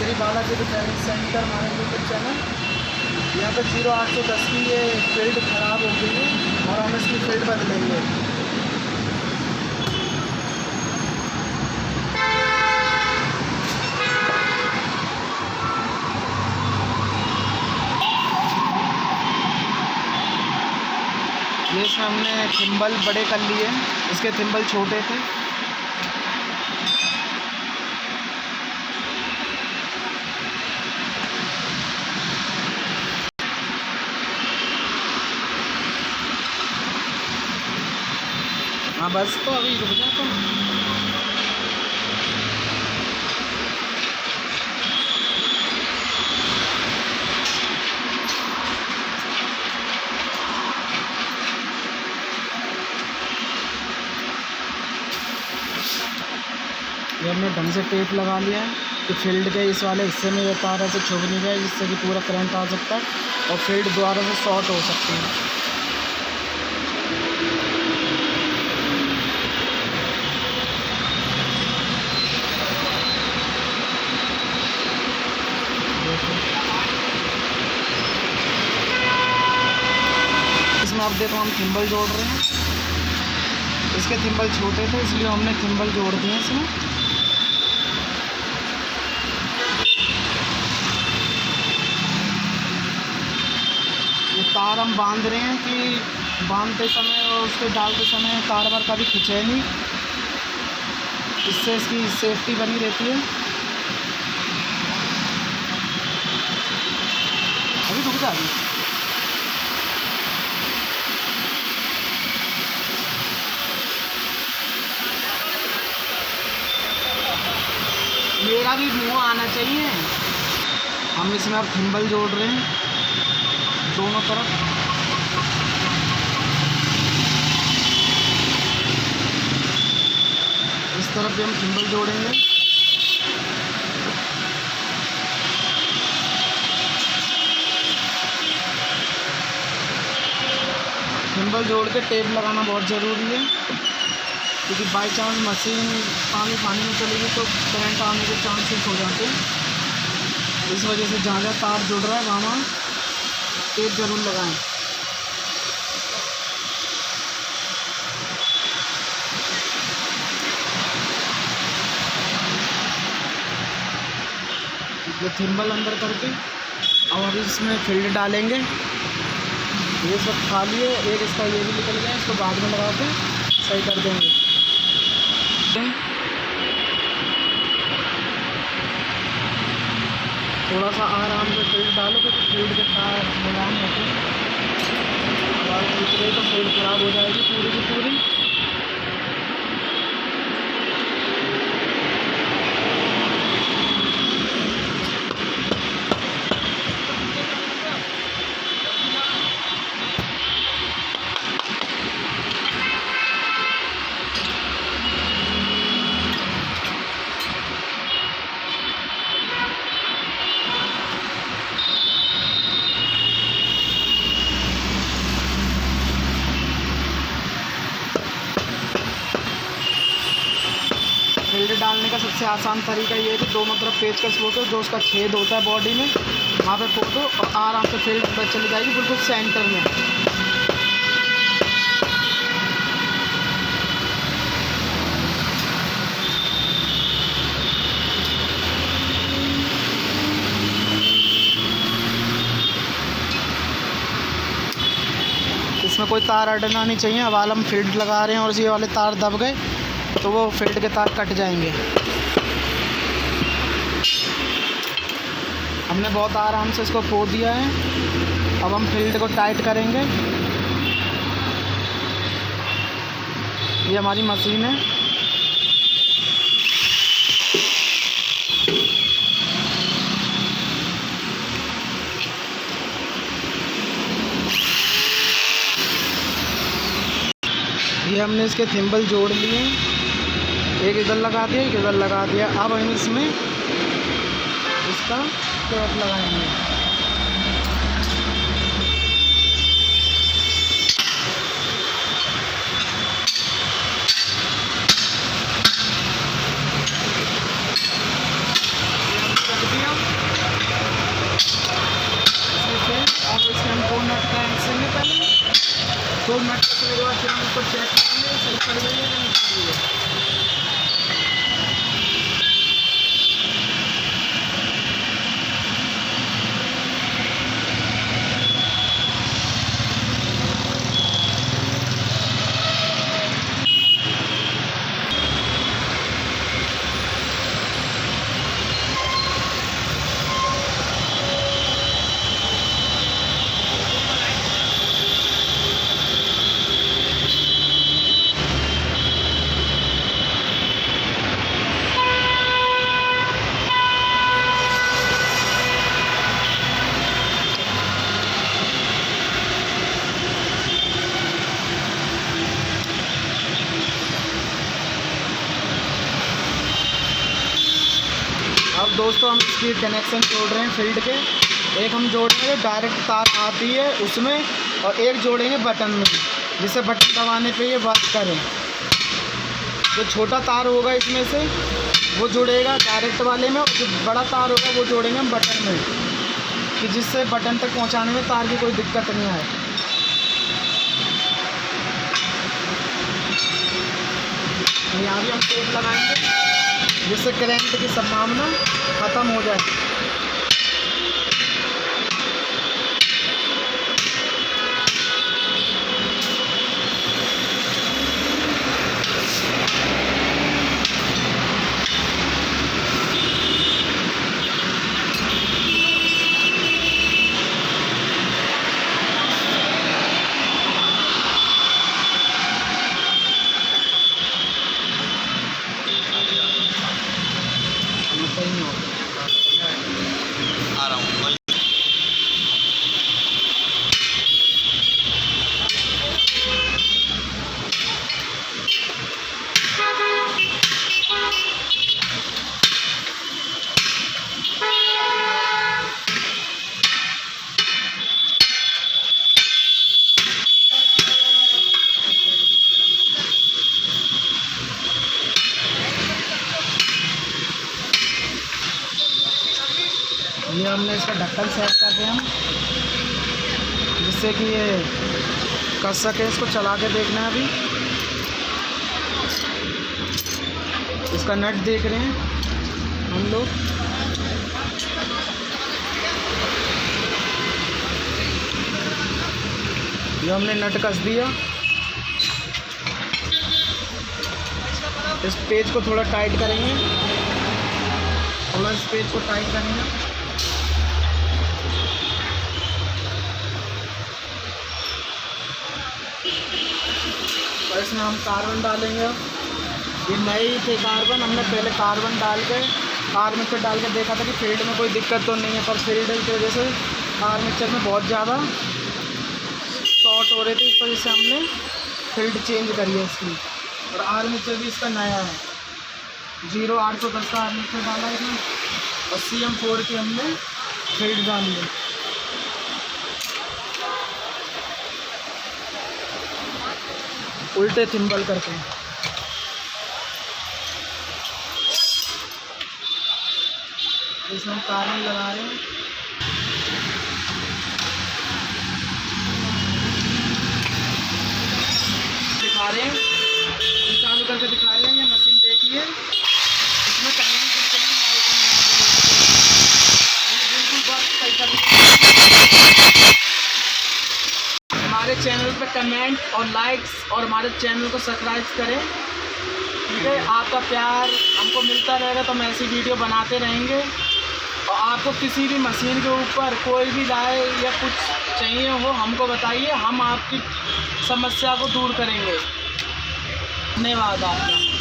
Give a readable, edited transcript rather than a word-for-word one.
Shri Balaji repairing centre हमारे YouTube channel. यहाँ पे 0810 की ये फील्ड ख़राब हो गई है और हम इसकी फील्ड बदलेंगे। ये इसमें हमने थिम्बल बड़े कर लिए, इसके थिम्बल छोटे थे। हाँ बस तो अभी रुक जा तो। ये हमने ढंग से टेप लगा लिया है कि फील्ड के इस वाले हिस्से में ये तार ऐसे छुप नहीं जाए, जिससे कि पूरा करंट आ सकता है और फील्ड द्वारा से शॉर्ट हो सकती है। इसमें आप देखो हम थिम्बल जोड़ रहे हैं, इसके थिम्बल छोटे थे इसलिए हमने थिम्बल जोड़ दिए इसमें। ये तार हम बांध रहे हैं कि बांधते समय और उसके डालते समय तार वार कभी खिंचे नहीं, इससे इसकी सेफ्टी बनी रहती है। अभी रुक जा अभी। मेरा भी मुँह आना चाहिए। हम इसमें अब थिम्बल जोड़ रहे हैं दोनों तरफ। इस तरफ भी हम थिम्बल जोड़ेंगे। थिम्बल जोड़ के टेप लगाना बहुत ज़रूरी है, क्योंकि बाई चांस मशीन पानी में चलेगी तो करंट आने के चांसेस हो जाते हैं। इस वजह से जहाँ जहाँ तार जुड़ रहा है वहाँ टेप ज़रूर लगाएं। ये थिम्बल अंदर करके और अभी इसमें फील्ड डालेंगे। ये सब खाली है, एक इसका ये भी निकल गया, इसको बाद में लगा के सही कर देंगे। थोड़ा सा आराम से फील्ड डालो, क्योंकि फील्ड के तार मुलायम होते हैं, और दूसरे तो फील्ड खराब हो जाएगी पूरी की पूरी। फील्ड डालने का सबसे आसान तरीका ये है कि दोनों तरफ पेचकस फोटो, जो उसका छेद होता है बॉडी में वहाँ पे फोटो, और आराम से फील्ड अंदर चली जाएगी बिल्कुल सेंटर में। इसमें कोई तार अड़ना नहीं चाहिए। अब हम फील्ड लगा रहे हैं और ये वाले तार दब गए तो वो फील्ड के तार कट जाएंगे। हमने बहुत आराम से इसको पो दिया है। अब हम फील्ड को टाइट करेंगे। ये हमारी मशीन है। ये हमने इसके थिम्बल जोड़ लिए, एक इधर लगा दिया, एक इधर लगा दिया। अब हम इसमें इसका टेप लगाएंगे। रख दिया। इसको चेक करेंगे सही कर रही है कि नहीं कर रही है। अब दोस्तों हम इसकी कनेक्शन जोड़ रहे हैं फील्ड के। एक हम जोड़ेंगे डायरेक्ट तार आती है उसमें, और एक जोड़ेंगे बटन में, जिससे बटन दबाने पे ये वर्क करें। जो छोटा तार होगा इसमें से वो जुड़ेगा डायरेक्ट वाले में, और जो बड़ा तार होगा वो जोड़ेंगे हम बटन में, कि जिससे बटन तक पहुंचाने में तार की कोई दिक्कत नहीं आए। यहाँ भी हम टेप लगाएंगे जिससे करंट की संभावना ख़त्म हो जाए। आ रहा हूँ। ये हमने इसका ढक्कन सेट कर दिया हम, जिससे कि ये कस सके। इसको चला के देखना है अभी। इसका नट देख रहे हैं हम लोग। ये हमने नट कस दिया। इस पेज को थोड़ा टाइट करेंगे, थोड़ा इस पेज को टाइट करेंगे। और इसमें हम कार्बन डालेंगे। ये नए ही थे कार्बन, हमने पहले कार्बन डाल के कार मिक्सर डाल के देखा था कि फील्ड में कोई दिक्कत तो नहीं है, पर फील्ड की वजह से कार मिक्सर में बहुत ज़्यादा शॉर्ट हो रहे थे। इस वजह से हमने फील्ड चेंज करी है इसकी। और आर मिक्सर भी इसका नया है, 0810 का आर मिक्सर डाला है इसमें, और CM4 की हमने फील्ड डाली है। उल्टे थिम्बल करके इसमें हम कार्बन लगा रहे हैं। दिखा रहे हैं, चालू करके दिखा रहे हैं। ये मशीन देखिए, इसमें कनेक्ट बिल्कुल बात सही कर। हमारे चैनल पर कमेंट और लाइक्स और हमारे चैनल को सब्सक्राइब करें, ठीक है। आपका प्यार हमको मिलता रहेगा तो हम ऐसी वीडियो बनाते रहेंगे। और आपको किसी भी मशीन के ऊपर कोई भी राय या कुछ चाहिए हो हमको बताइए, हम आपकी समस्या को दूर करेंगे। धन्यवाद आपका।